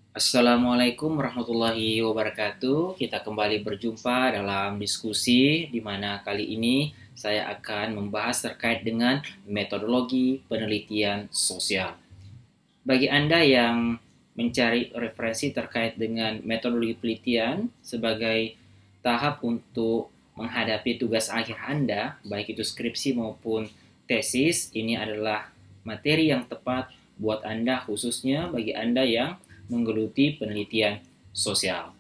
Assalamualaikum warahmatullahi wabarakatuh. Kita kembali berjumpa dalam diskusi di mana kali ini saya akan membahas terkait dengan metodologi penelitian sosial. Bagi Anda yang mencari referensi terkait dengan metodologi penelitian sebagai tahap untuk menghadapi tugas akhir Anda, baik itu skripsi maupun tesis, ini adalah materi yang tepat buat Anda, khususnya bagi Anda yang menggeluti penelitian sosial.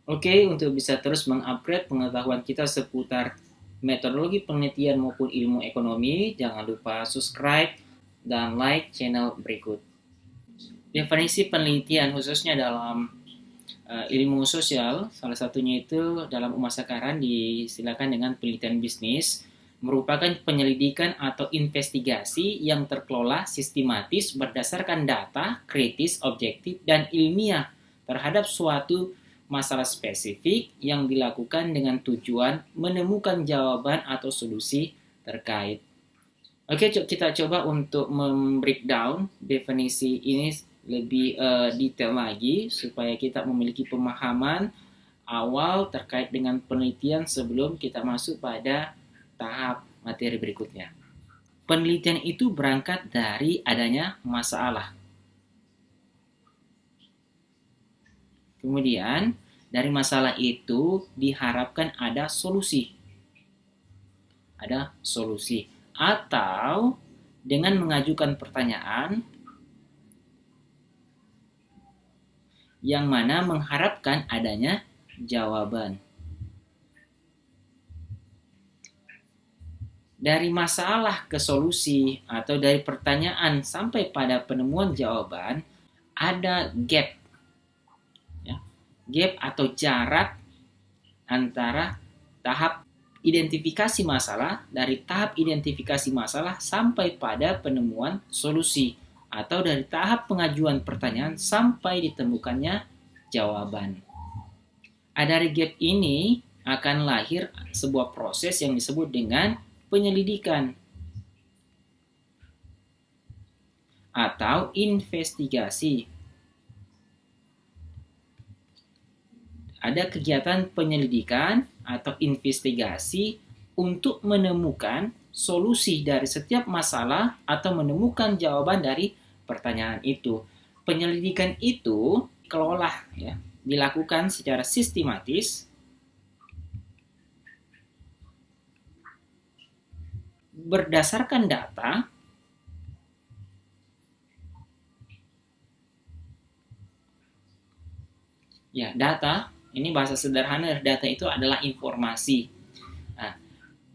Oke, untuk bisa terus mengupgrade pengetahuan kita seputar metodologi penelitian maupun ilmu ekonomi, jangan lupa subscribe dan like channel berikut. Definisi penelitian khususnya dalam ilmu sosial, salah satunya itu dalam Umasakaran disilakan dengan penelitian bisnis, merupakan penyelidikan atau investigasi yang terkelola sistematis berdasarkan data, kritis, objektif, dan ilmiah terhadap suatu masalah spesifik yang dilakukan dengan tujuan menemukan jawaban atau solusi terkait. Oke, kita coba untuk membreakdown definisi ini lebih detail lagi supaya kita memiliki pemahaman awal terkait dengan penelitian sebelum kita masuk pada tahap materi berikutnya. Penelitian itu berangkat dari adanya masalah. Kemudian, dari masalah itu diharapkan ada solusi. Ada solusi. Atau dengan mengajukan pertanyaan yang mana mengharapkan adanya jawaban. Dari masalah ke solusi atau dari pertanyaan sampai pada penemuan jawaban ada gap, ya. Gap atau jarak antara tahap identifikasi masalah, dari tahap identifikasi masalah sampai pada penemuan solusi, atau dari tahap pengajuan pertanyaan sampai ditemukannya jawaban. Dari gap ini akan lahir sebuah proses yang disebut dengan penyelidikan atau investigasi. Ada kegiatan penyelidikan atau investigasi untuk menemukan solusi dari setiap masalah atau menemukan jawaban dari pertanyaan itu. Penyelidikan itu kelola, ya, dilakukan secara sistematis berdasarkan data data ini bahasa sederhana, data itu adalah informasi. Nah,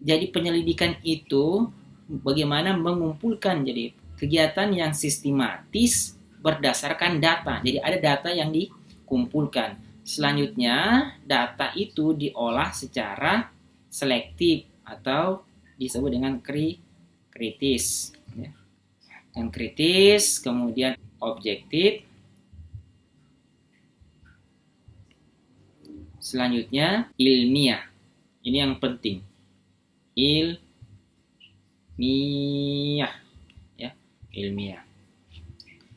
jadi penyelidikan itu bagaimana mengumpulkan, jadi kegiatan yang sistematis berdasarkan data. Jadi ada data yang dikumpulkan. Selanjutnya data itu diolah secara selektif atau disebut dengan kritis. Yang kritis, kemudian objektif. Selanjutnya ilmiah. Ini yang penting. Ilmiah, ya, ilmiah.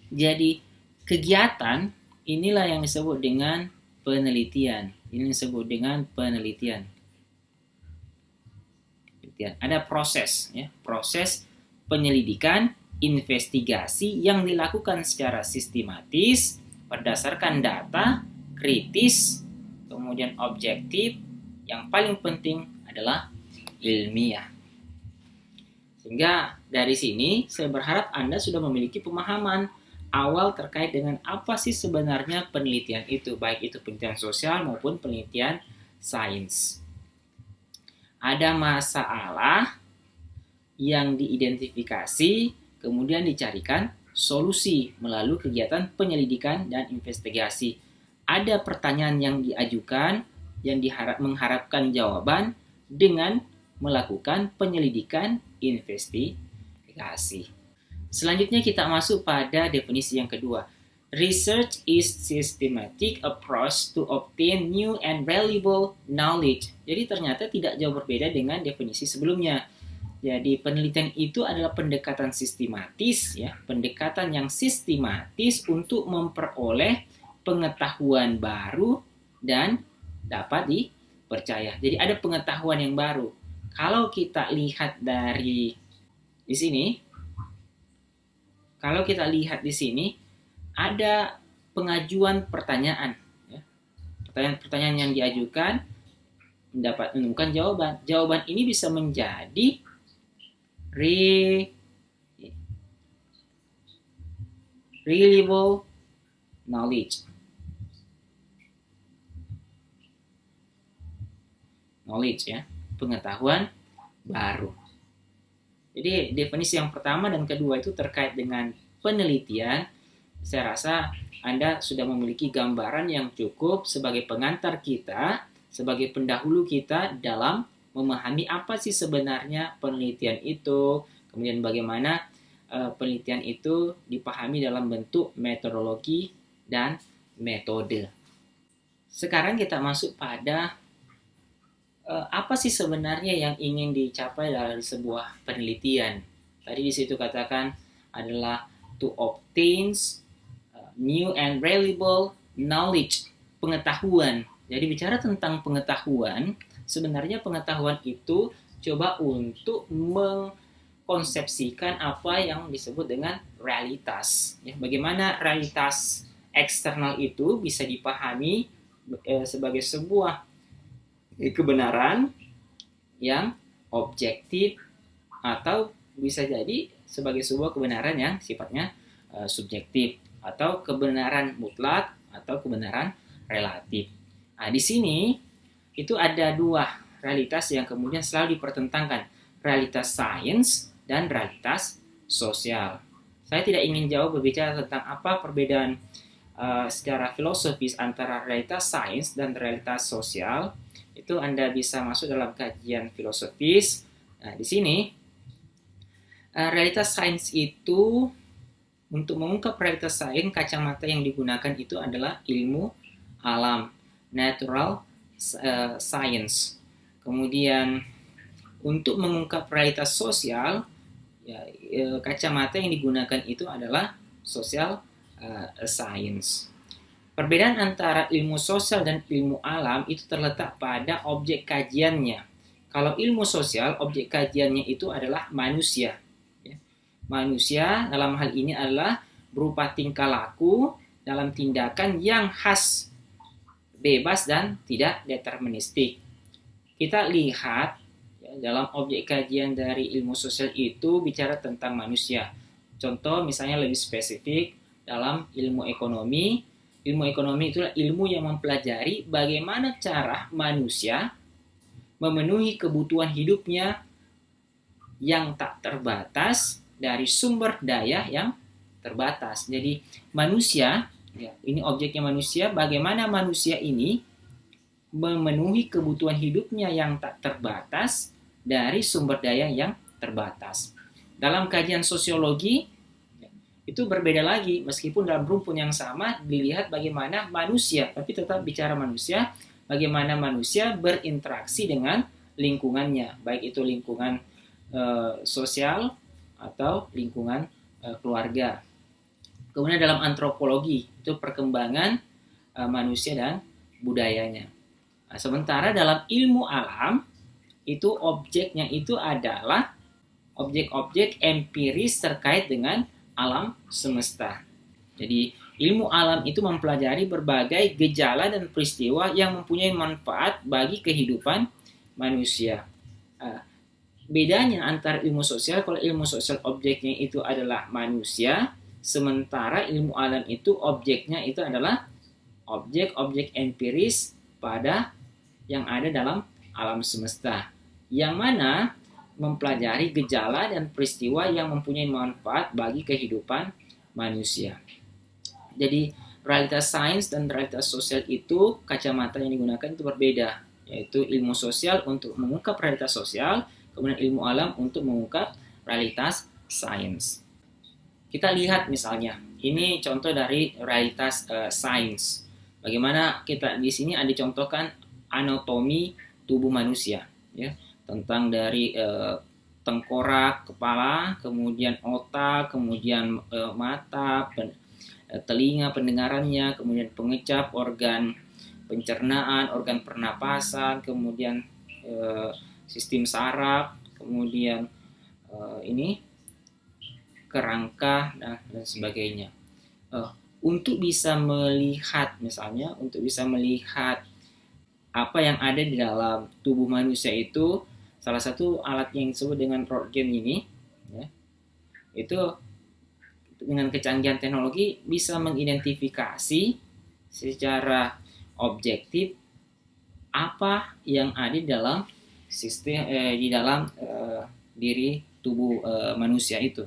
Jadi kegiatan inilah yang disebut dengan penelitian. Ini disebut dengan penelitian. Ada proses, ya, proses penyelidikan, investigasi yang dilakukan secara sistematis berdasarkan data, kritis, kemudian objektif, yang paling penting adalah ilmiah. Sehingga dari sini saya berharap Anda sudah memiliki pemahaman awal terkait dengan apa sih sebenarnya penelitian itu, baik itu penelitian sosial maupun penelitian sains. Ada masalah yang diidentifikasi, kemudian dicarikan solusi melalui kegiatan penyelidikan dan investigasi. Ada pertanyaan yang diajukan yang mengharapkan jawaban dengan melakukan penyelidikan investigasi. Selanjutnya kita masuk pada definisi yang kedua. Research is systematic approach to obtain new and valuable knowledge. Jadi ternyata tidak jauh berbeda dengan definisi sebelumnya. Jadi penelitian itu adalah pendekatan sistematis, ya, pendekatan yang sistematis untuk memperoleh pengetahuan baru dan dapat dipercaya. Jadi ada pengetahuan yang baru. Kalau kita lihat dari di sini, ada pengajuan pertanyaan. Ya. Pertanyaan-pertanyaan yang diajukan dapat menemukan jawaban. Jawaban ini bisa menjadi reliable knowledge, ya, pengetahuan baru. Jadi definisi yang pertama dan kedua itu terkait dengan penelitian. Saya rasa Anda sudah memiliki gambaran yang cukup sebagai pengantar kita, sebagai pendahulu kita dalam memahami apa sih sebenarnya penelitian itu, kemudian bagaimana penelitian itu dipahami dalam bentuk metodologi dan metode. Sekarang kita masuk pada apa sih sebenarnya yang ingin dicapai dari sebuah penelitian. Tadi di situ katakan adalah to obtain new and reliable knowledge, pengetahuan. Jadi bicara tentang pengetahuan, sebenarnya pengetahuan itu coba untuk mengkonsepsikan apa yang disebut dengan realitas. Ya, bagaimana realitas eksternal itu bisa dipahami sebagai sebuah kebenaran yang objektif atau bisa jadi sebagai sebuah kebenaran yang sifatnya subjektif atau kebenaran mutlak atau kebenaran relatif. Nah, di sini itu ada dua realitas yang kemudian selalu dipertentangkan, realitas sains dan realitas sosial. Saya tidak ingin jauh berbicara tentang apa perbedaan secara filosofis antara realitas sains dan realitas sosial. Itu Anda bisa masuk dalam kajian filosofis. Nah, di sini realitas sains itu, untuk mengungkap realitas sains, kacamata yang digunakan itu adalah ilmu alam, natural science. Kemudian untuk mengungkap realitas sosial, ya, kacamata yang digunakan itu adalah social science. Perbedaan antara ilmu sosial dan ilmu alam itu terletak pada objek kajiannya. Kalau ilmu sosial, objek kajiannya itu adalah manusia. Manusia dalam hal ini adalah berupa tingkah laku dalam tindakan yang khas, bebas dan tidak deterministik. Kita lihat ya, dalam objek kajian dari ilmu sosial itu bicara tentang manusia. Contoh misalnya lebih spesifik dalam ilmu ekonomi. Ilmu ekonomi itulah ilmu yang mempelajari bagaimana cara manusia memenuhi kebutuhan hidupnya yang tak terbatas dari sumber daya yang terbatas. Jadi manusia, ya, ini objeknya manusia, bagaimana manusia ini memenuhi kebutuhan hidupnya yang tak terbatas dari sumber daya yang terbatas. Dalam kajian sosiologi, itu berbeda lagi, meskipun dalam rumpun yang sama dilihat bagaimana manusia, tapi tetap bicara manusia, bagaimana manusia berinteraksi dengan lingkungannya, baik itu lingkungan sosial atau lingkungan keluarga. Kemudian dalam antropologi itu perkembangan manusia dan budayanya. Nah, sementara dalam ilmu alam itu objeknya itu adalah objek-objek empiris terkait dengan alam semesta. Jadi ilmu alam itu mempelajari berbagai gejala dan peristiwa yang mempunyai manfaat bagi kehidupan manusia. Bedanya antara ilmu sosial, kalau ilmu sosial objeknya itu adalah manusia, sementara ilmu alam itu objeknya itu adalah objek-objek empiris pada yang ada dalam alam semesta, yang mana mempelajari gejala dan peristiwa yang mempunyai manfaat bagi kehidupan manusia. Jadi realitas sains dan realitas sosial itu kacamata yang digunakan itu berbeda, yaitu ilmu sosial untuk mengungkap realitas sosial, kemudian ilmu alam untuk mengungkap realitas sains. Kita lihat misalnya, ini contoh dari realitas sains. Bagaimana kita di sini ada contohkan anatomi tubuh manusia, ya, tentang dari tengkorak, kepala, kemudian otak, kemudian mata, telinga, pendengarannya, kemudian pengecap, organ pencernaan, organ pernapasan, kemudian sistem saraf, kemudian ini kerangka dan sebagainya. Untuk bisa melihat, misalnya untuk bisa melihat apa yang ada di dalam tubuh manusia itu, salah satu alat yang disebut dengan Röntgen ini, ya, itu dengan kecanggihan teknologi bisa mengidentifikasi secara objektif apa yang ada di dalam sistem di dalam diri tubuh manusia itu.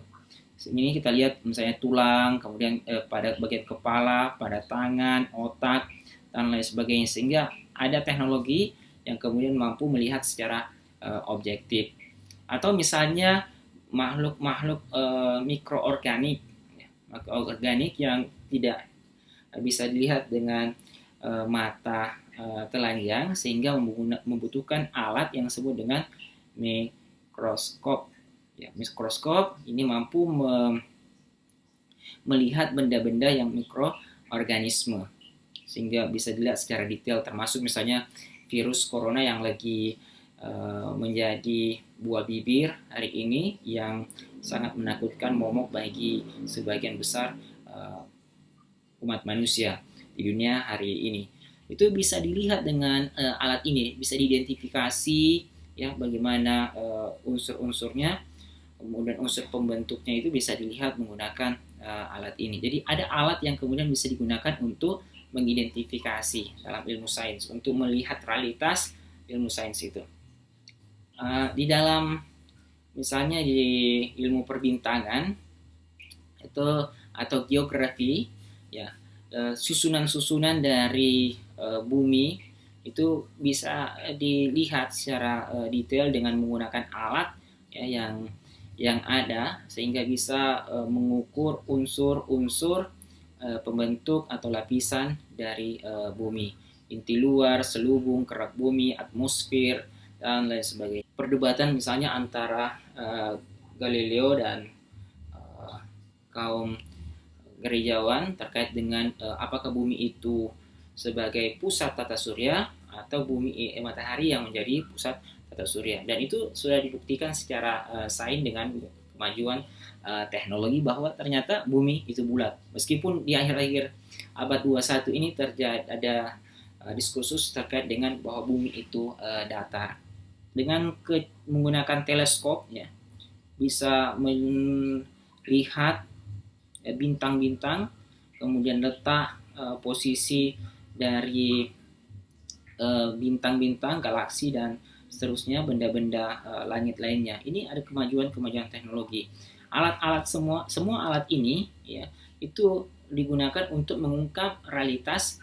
Ini kita lihat misalnya tulang, kemudian pada bagian kepala, pada tangan, otak, dan lain sebagainya, sehingga ada teknologi yang kemudian mampu melihat secara objektif. Atau misalnya makhluk-makhluk mikroorganik, makroorganik yang tidak bisa dilihat dengan mata telanjang, sehingga membutuhkan alat yang disebut dengan mikroskop. Ya, mikroskop ini mampu melihat benda-benda yang mikroorganisme, sehingga bisa dilihat secara detail, termasuk misalnya virus corona yang lagi menjadi buah bibir hari ini, yang sangat menakutkan, momok bagi sebagian besar umat manusia di dunia hari ini. Itu bisa dilihat dengan alat ini, bisa diidentifikasi ya bagaimana unsur-unsurnya, kemudian unsur pembentuknya itu bisa dilihat menggunakan alat ini. Jadi ada alat yang kemudian bisa digunakan untuk mengidentifikasi dalam ilmu sains, untuk melihat realitas ilmu sains itu. Di dalam misalnya di ilmu perbintangan itu atau geografi, ya, susunan-susunan dari bumi itu bisa dilihat secara detail dengan menggunakan alat ya, yang ada, sehingga bisa mengukur unsur-unsur pembentuk atau lapisan dari bumi, inti luar, selubung, kerak bumi, atmosfer, dan lain sebagainya. Perdebatan misalnya antara Galileo dan kaum gerejawan terkait dengan apakah bumi itu sebagai pusat tata surya atau bumi matahari yang menjadi pusat tata surya. Dan itu sudah dibuktikan secara sains dengan kemajuan teknologi bahwa ternyata bumi itu bulat. Meskipun di akhir-akhir abad 21 ini terjadi ada diskursus terkait dengan bahwa bumi itu datar. Dengan menggunakan teleskop ya, bisa melihat bintang-bintang, kemudian letak posisi dari bintang-bintang, galaksi, dan seterusnya, benda-benda langit lainnya. Ini ada kemajuan-kemajuan teknologi. Alat-alat semua alat ini ya itu digunakan untuk mengungkap realitas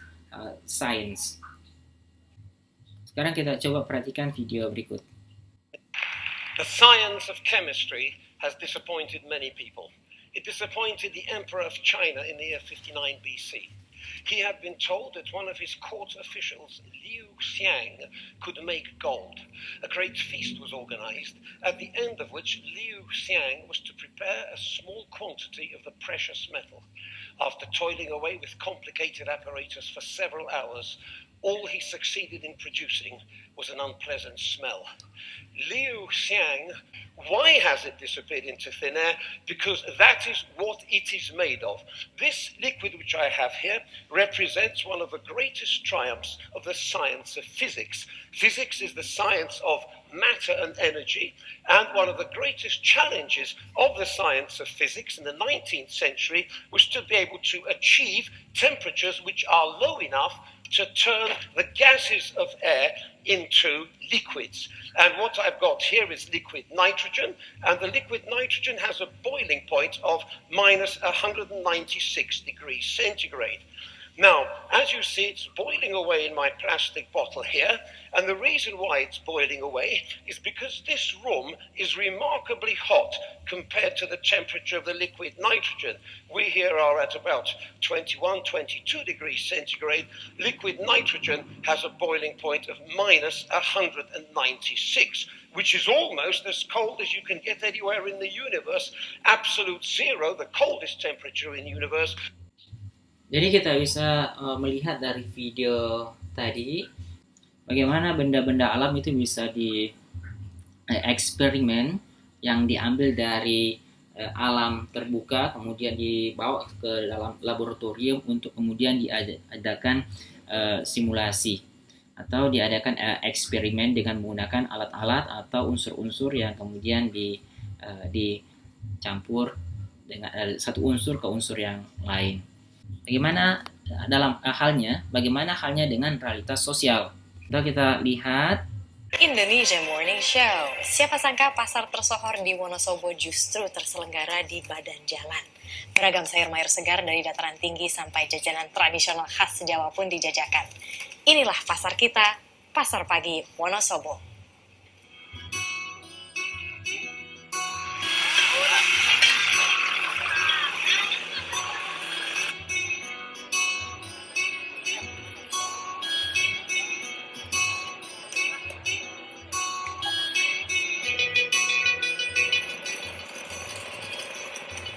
sains. Sekarang kita coba perhatikan video berikut. The science of chemistry has disappointed many people. It disappointed the Emperor of China in the year 59 BC. He had been told that one of his court officials, Liu Xiang, could make gold. A great feast was organized, at the end of which Liu Xiang was to prepare a small quantity of the precious metal. After toiling away with complicated apparatus for several hours, all he succeeded in producing was an unpleasant smell. Liu Xiang, why has it disappeared into thin air? Because that is what it is made of. This liquid which I have here represents one of the greatest triumphs of the science of physics. Physics is the science of matter and energy, and one of the greatest challenges of the science of physics in the 19th century was to be able to achieve temperatures which are low enough to turn the gases of air into liquids. And what I've got here is liquid nitrogen, and the liquid nitrogen has a boiling point of minus 196 degrees centigrade. Now, as you see, it's boiling away in my plastic bottle here, and the reason why it's boiling away is because this room is remarkably hot compared to the temperature of the liquid nitrogen. We here are at about 21, 22 degrees centigrade. Liquid nitrogen has a boiling point of minus 196, which is almost as cold as you can get anywhere in the universe. Absolute zero, the coldest temperature in the universe. Jadi kita bisa melihat dari video tadi bagaimana benda-benda alam itu bisa di eksperimen yang diambil dari alam terbuka kemudian dibawa ke dalam laboratorium untuk kemudian diadakan simulasi atau diadakan eksperimen dengan menggunakan alat-alat atau unsur-unsur yang kemudian dicampur dengan satu unsur ke unsur yang lain. Bagaimana halnya dengan realitas sosial? Kita lihat Indonesia Morning Show. Siapa sangka pasar tersohor di Wonosobo justru terselenggara di badan jalan. Beragam sayur mayur segar dari dataran tinggi sampai jajanan tradisional khas Jawa pun dijajakan. Inilah pasar kita, Pasar Pagi Wonosobo.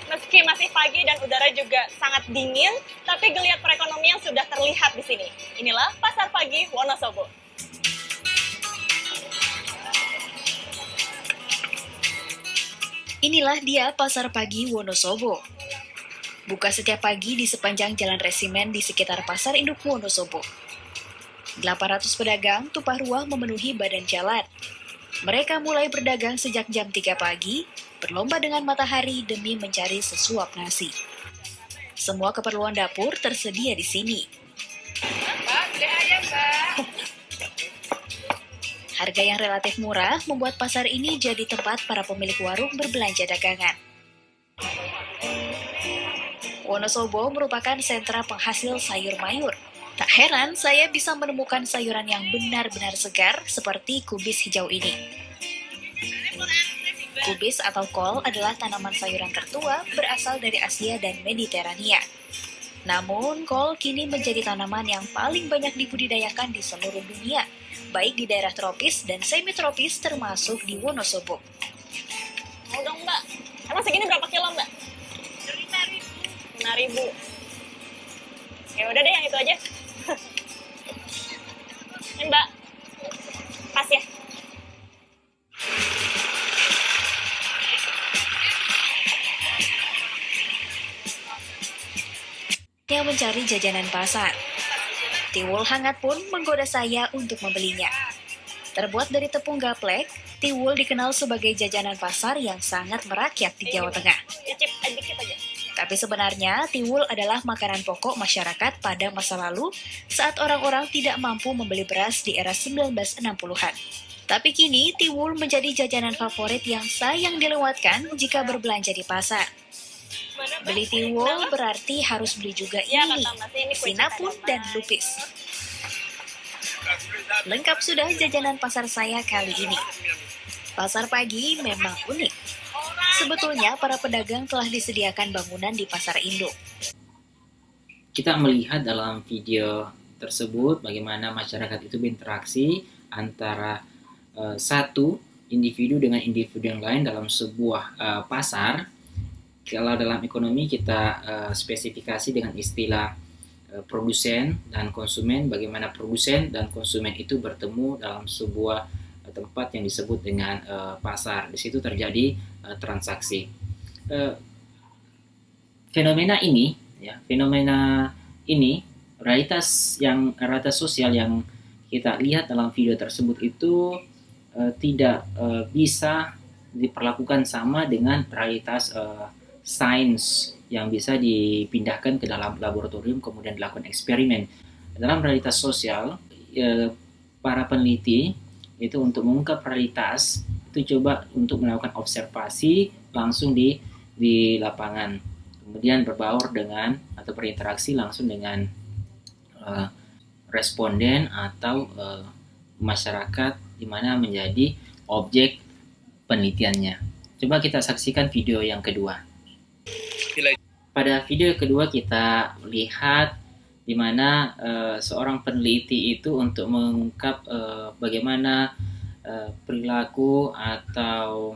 Meski masih pagi dan udara juga sangat dingin, tapi geliat perekonomian sudah terlihat di sini. Inilah Pasar Pagi Wonosobo. Inilah dia Pasar Pagi Wonosobo. Buka setiap pagi di sepanjang jalan resimen di sekitar Pasar Induk Wonosobo. 800 pedagang tumpah ruah memenuhi badan jalan. Mereka mulai berdagang sejak jam 3 pagi, berlomba dengan matahari demi mencari sesuap nasi. Semua keperluan dapur tersedia di sini. Mbak, beli ayam, Mbak. Harga yang relatif murah membuat pasar ini jadi tempat para pemilik warung berbelanja dagangan. Wonosobo merupakan sentra penghasil sayur mayur. Tak heran saya bisa menemukan sayuran yang benar-benar segar seperti kubis hijau ini. Kubis atau kol adalah tanaman sayuran tertua berasal dari Asia dan Mediterania. Namun, kol kini menjadi tanaman yang paling banyak dibudidayakan di seluruh dunia, baik di daerah tropis dan semi-tropis termasuk di Wonosobo. Mau dong, Mbak. Emang segini berapa kilo, Mbak? 5.000. Ya udah deh yang itu aja. Ini, Mbak. Pas ya. Yang mencari jajanan pasar. Tiwul hangat pun menggoda saya untuk membelinya. Terbuat dari tepung gaplek, tiwul dikenal sebagai jajanan pasar yang sangat merakyat di Jawa Tengah. Cicip dikit aja. Tapi sebenarnya tiwul adalah makanan pokok masyarakat pada masa lalu saat orang-orang tidak mampu membeli beras di era 1960-an. Tapi kini tiwul menjadi jajanan favorit yang sayang dilewatkan jika berbelanja di pasar. Beli tiwul berarti harus beli juga ini, sinapun dan lupis. Lengkap sudah jajanan pasar saya kali ini. Pasar pagi memang unik. Sebetulnya para pedagang telah disediakan bangunan di pasar induk. Kita melihat dalam video tersebut bagaimana masyarakat itu berinteraksi antara satu individu dengan individu yang lain dalam sebuah pasar. Kalau dalam ekonomi kita spesifikasi dengan istilah produsen dan konsumen, bagaimana produsen dan konsumen itu bertemu dalam sebuah tempat yang disebut dengan pasar. Di situ terjadi transaksi. Fenomena ini, realitas sosial yang kita lihat dalam video tersebut itu tidak bisa diperlakukan sama dengan realitas sains yang bisa dipindahkan ke dalam laboratorium kemudian dilakukan eksperimen. Dalam realitas sosial, para peneliti itu untuk mengungkap realitas itu coba untuk melakukan observasi langsung di lapangan, kemudian berbaur dengan atau berinteraksi langsung dengan responden atau masyarakat di mana menjadi objek penelitiannya. Coba kita saksikan video yang kedua. Pada video kedua kita lihat di mana seorang peneliti itu untuk mengungkap bagaimana perilaku atau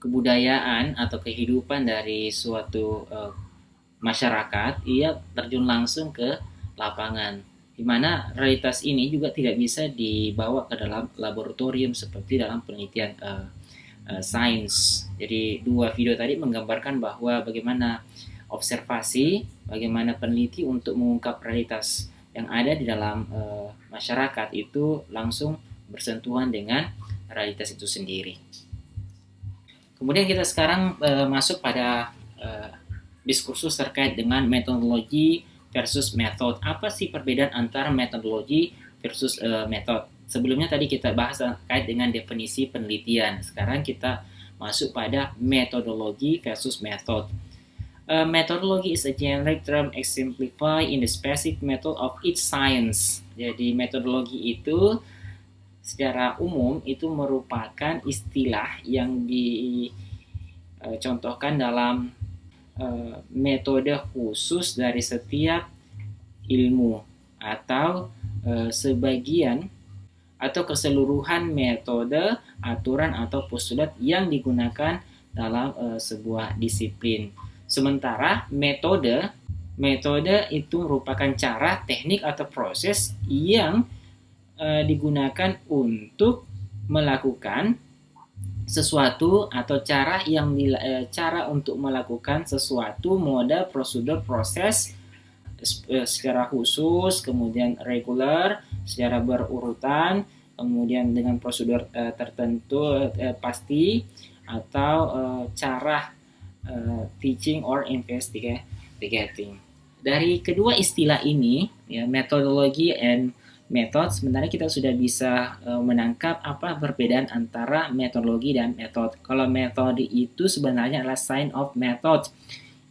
kebudayaan atau kehidupan dari suatu masyarakat, ia terjun langsung ke lapangan, di mana realitas ini juga tidak bisa dibawa ke dalam laboratorium seperti dalam penelitian sains. Jadi dua video tadi menggambarkan bahwa bagaimana observasi, bagaimana peneliti untuk mengungkap realitas yang ada di dalam masyarakat itu langsung bersentuhan dengan realitas itu sendiri. Kemudian kita sekarang masuk pada diskursus terkait dengan metodologi versus metode. Apa sih perbedaan antara metodologi versus metode? Sebelumnya tadi kita bahas terkait dengan definisi penelitian. Sekarang kita masuk pada metodologi versus method. Methodology is a generic term exemplified in the specific method of each science. Jadi metodologi itu secara umum itu merupakan istilah yang dicontohkan dalam metode khusus dari setiap ilmu atau sebagian atau keseluruhan metode, aturan atau postulat yang digunakan dalam sebuah disiplin. Sementara metode itu merupakan cara, teknik atau proses yang digunakan untuk melakukan sesuatu atau cara untuk melakukan sesuatu, moda, prosedur, proses secara khusus, kemudian reguler, secara berurutan, kemudian dengan prosedur tertentu pasti, atau cara teaching or investigating. Dari kedua istilah ini, ya, methodology and method, sebenarnya kita sudah bisa menangkap apa perbedaan antara metodologi dan metode. Kalau metode itu sebenarnya adalah science of method,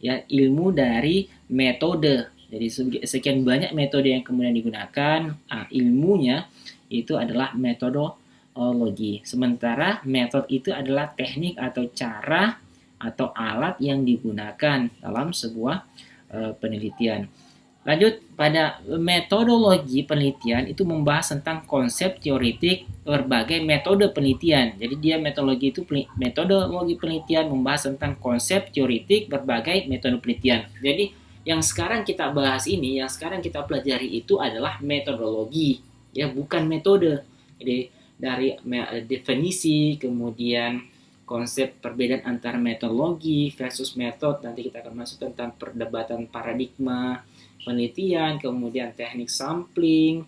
ya, ilmu dari metode. Jadi sekian banyak metode yang kemudian digunakan, ilmunya itu adalah metodologi. Sementara metode itu adalah teknik atau cara atau alat yang digunakan dalam sebuah penelitian. Lanjut, pada metodologi penelitian itu membahas tentang konsep teoritik berbagai metode penelitian. Jadi dia metodologi penelitian membahas tentang konsep teoritik berbagai metode penelitian. Jadi yang sekarang kita bahas ini, yang sekarang kita pelajari itu adalah metodologi, ya, bukan metode. Jadi dari definisi, kemudian konsep perbedaan antara metodologi versus metode, nanti kita akan masuk tentang perdebatan paradigma penelitian, kemudian teknik sampling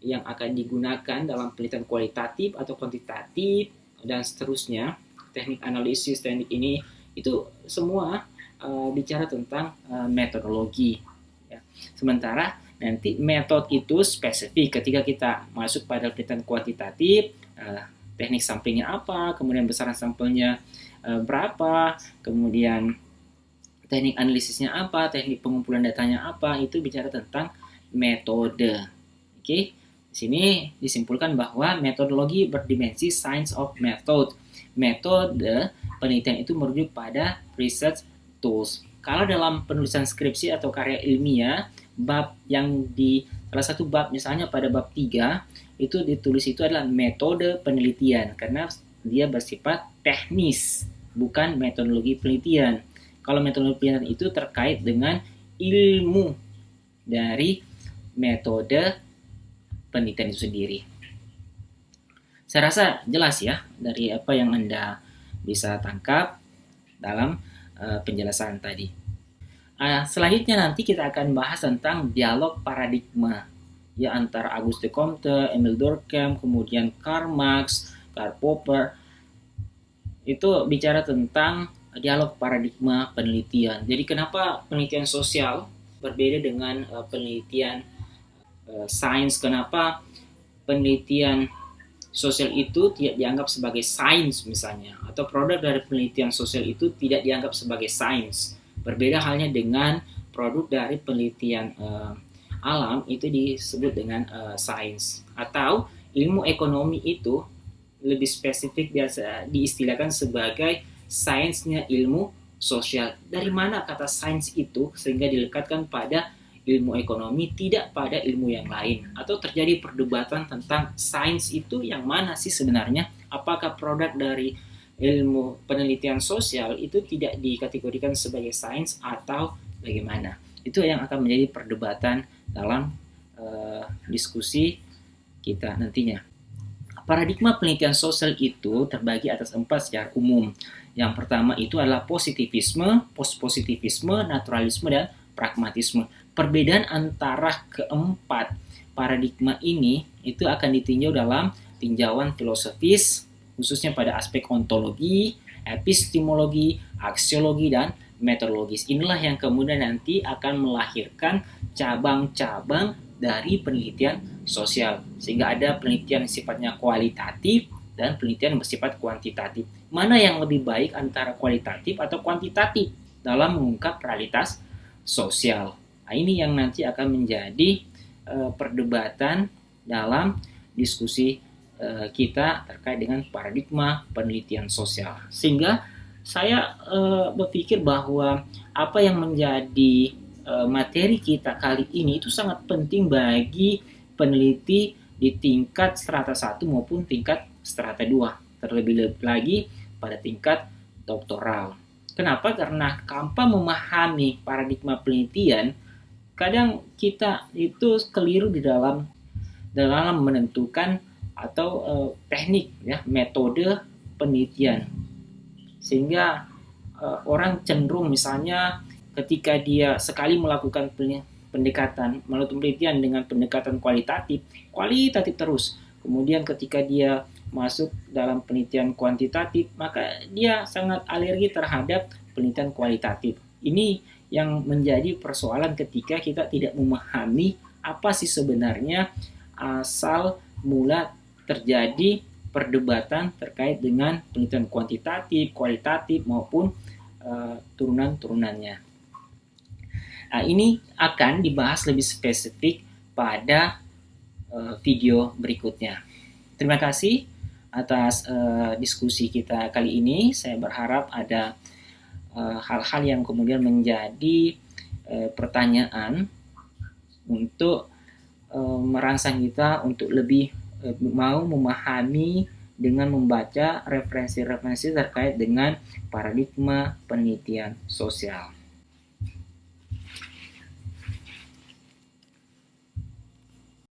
yang akan digunakan dalam penelitian kualitatif atau kuantitatif, dan seterusnya. Teknik analisis, teknik ini, itu semua bicara tentang metodologi. Ya. Sementara nanti metode itu spesifik ketika kita masuk pada penelitian kuantitatif, teknik samplingnya apa, kemudian besaran sampelnya berapa, kemudian teknik analisisnya apa, teknik pengumpulan datanya apa, itu bicara tentang metode. Oke, di sini disimpulkan bahwa metodologi berdimensi science of method. Metode penelitian itu merujuk pada research tools. Kalau dalam penulisan skripsi atau karya ilmiah, bab yang di salah satu bab, misalnya pada bab 3, itu ditulis itu adalah metode penelitian karena dia bersifat teknis, bukan metodologi penelitian. Kalau metodologi penelitian itu terkait dengan ilmu dari metode penelitian itu sendiri. Saya rasa jelas ya dari apa yang Anda bisa tangkap dalam penjelasan tadi. Selanjutnya nanti kita akan bahas tentang dialog paradigma, ya, antara Auguste Comte, Emile Durkheim, kemudian Karl Marx, Karl Popper. Itu bicara tentang dialog paradigma penelitian. Jadi kenapa penelitian sosial berbeda dengan penelitian sains? Kenapa penelitian sosial itu tidak dianggap sebagai sains misalnya, atau produk dari penelitian sosial itu tidak dianggap sebagai sains? Berbeda halnya dengan produk dari penelitian alam itu disebut dengan sains, atau ilmu ekonomi itu lebih spesifik biasa diistilahkan sebagai sainsnya ilmu sosial. Dari mana kata sains itu sehingga dilekatkan pada ilmu ekonomi, tidak pada ilmu yang lain, atau terjadi perdebatan tentang sains itu yang mana sih sebenarnya, apakah produk dari ilmu penelitian sosial itu tidak dikategorikan sebagai sains atau bagaimana. Itu yang akan menjadi perdebatan dalam diskusi kita nantinya. Paradigma penelitian sosial itu terbagi atas 4 secara umum. Yang pertama itu adalah positivisme, postpositivisme, naturalisme, dan pragmatisme. Perbedaan antara keempat paradigma ini itu akan ditinjau dalam tinjauan filosofis, khususnya pada aspek ontologi, epistemologi, aksiologi, dan metodologis. Inilah yang kemudian nanti akan melahirkan cabang-cabang dari penelitian sosial, sehingga ada penelitian yang sifatnya kualitatif dan penelitian yang bersifat kuantitatif. Mana yang lebih baik antara kualitatif atau kuantitatif dalam mengungkap realitas sosial? Nah, ini yang nanti akan menjadi perdebatan dalam diskusi kita terkait dengan paradigma penelitian sosial. Sehingga saya berpikir bahwa apa yang menjadi materi kita kali ini itu sangat penting bagi peneliti di tingkat strata 1 maupun tingkat strata 2, terlebih lagi pada tingkat doktoral. Kenapa? Karena tanpa memahami paradigma penelitian, kadang kita itu keliru di dalam menentukan atau teknik ya, metode penelitian. Sehingga orang cenderung misalnya ketika dia sekali melakukan pendekatan melalui penelitian dengan pendekatan kualitatif terus. Kemudian ketika dia masuk dalam penelitian kuantitatif, maka dia sangat alergi terhadap penelitian kualitatif. Ini yang menjadi persoalan ketika kita tidak memahami apa sih sebenarnya asal mula terjadi perdebatan terkait dengan penelitian kuantitatif, kualitatif maupun turunan-turunannya. Nah, ini akan dibahas lebih spesifik pada video berikutnya. Terima kasih atas diskusi kita kali ini. Saya berharap ada hal-hal yang kemudian menjadi pertanyaan untuk merangsang kita untuk lebih mau memahami dengan membaca referensi-referensi terkait dengan paradigma penelitian sosial.